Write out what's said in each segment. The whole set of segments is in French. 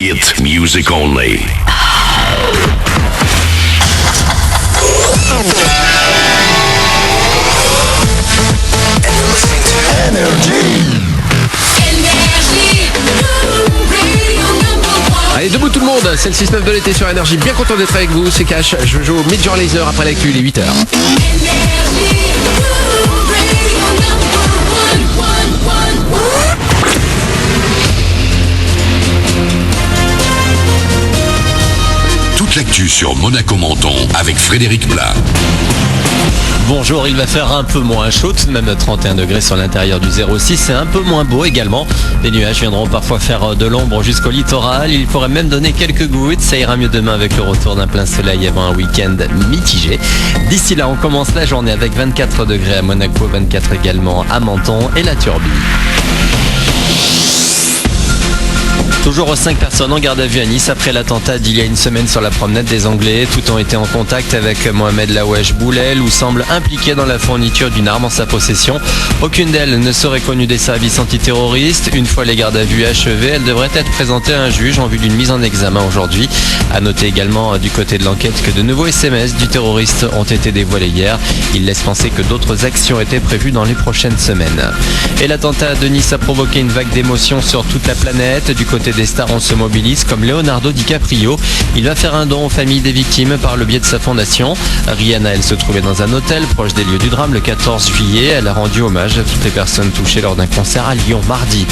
It's music only. Allez, debout tout le monde, c'est le 6-9 de l'été sur Énergie. Bien content d'être avec vous, c'est Cash. Je joue au Major Lazer après l'actu, il est 8h. Toute l'actu sur Monaco Menton avec Frédéric Plat. Bonjour, il va faire un peu moins chaud, tout de même 31 degrés sur l'intérieur du 06, c'est un peu moins beau également. Les nuages viendront parfois faire de l'ombre jusqu'au littoral, il pourrait même donner quelques gouttes, ça ira mieux demain avec le retour d'un plein soleil avant un week-end mitigé. D'ici là, on commence la journée avec 24 degrés à Monaco, 24 également à Menton et la Turbie. Toujours 5 personnes en garde à vue à Nice après l'attentat d'il y a une semaine sur la promenade des Anglais. Toutes ont été en contact avec Mohamed Laouesh Boulel ou semble impliqué dans la fourniture d'une arme en sa possession. Aucune d'elles ne serait connue des services antiterroristes. Une fois les gardes à vue achevées, elles devraient être présentées à un juge en vue d'une mise en examen aujourd'hui. A noter également du côté de l'enquête que de nouveaux SMS du terroriste ont été dévoilés hier. Il laisse penser que d'autres actions étaient prévues dans les prochaines semaines. Et l'attentat de Nice a provoqué une vague d'émotions sur toute la planète. Du côté des stars, on se mobilise comme Leonardo DiCaprio. Il va faire un don aux familles des victimes par le biais de sa fondation. Rihanna, elle se trouvait dans un hôtel proche des lieux du drame le 14 juillet. Elle a rendu hommage à toutes les personnes touchées lors d'un concert à Lyon mardi.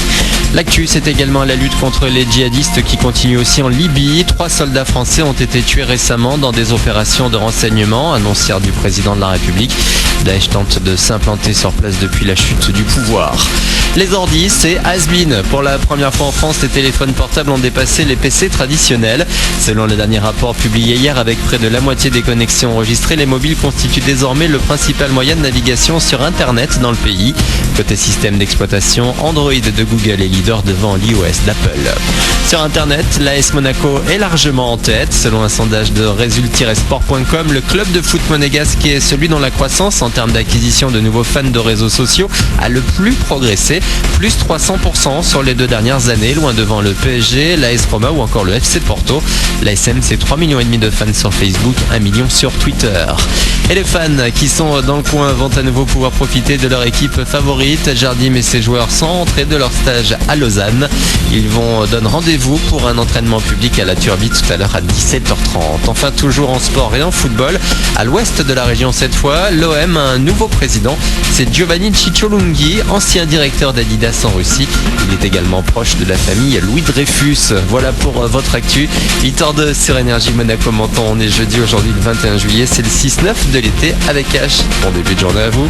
L'actu, c'est également la lutte contre les djihadistes qui continue aussi en Libye. 3 soldats français ont été tués récemment dans des opérations de renseignement, annoncière du président de la République. Daesh tente de s'implanter sur place depuis la chute du pouvoir. Les ordis, c'est has-been. Pour la première fois en France, les téléphones portables ont dépassé les PC traditionnels. Selon les derniers rapports publiés hier, avec près de la moitié des connexions enregistrées, les mobiles constituent désormais le principal moyen de navigation sur Internet dans le pays. Côté système d'exploitation, Android de Google est leader devant l'iOS d'Apple. Sur Internet, l'AS Monaco est largement en tête. Selon un sondage de résul-sport.com, le club de foot monégasque est celui dont la croissance en termes d'acquisition de nouveaux fans de réseaux sociaux a le plus progressé, plus 300% sur les 2 dernières années, loin devant le PSG, l'AS Roma ou encore le FC Porto. L'ASM, c'est 3,5 millions de fans sur Facebook, 1 million sur Twitter. Et les fans qui sont dans le coin vont à nouveau pouvoir profiter de leur équipe favorite. Jardim et ses joueurs sont rentrés de leur stage à Lausanne. Ils donnent rendez-vous pour un entraînement public à la Turbie tout à l'heure à 17h30. Enfin, toujours en sport et en football, à l'ouest de la région cette fois, l'OM a un nouveau président. C'est Giovanni Cicciolunghi, ancien directeur d'Adidas en Russie. Il est également proche de la famille Louis Dreyfus. Voilà pour votre actu. 8h02 sur Énergie Monaco Menton. On est jeudi aujourd'hui le 21 juillet. C'est le 6-9 de l'été avec H. Bon début de journée à vous.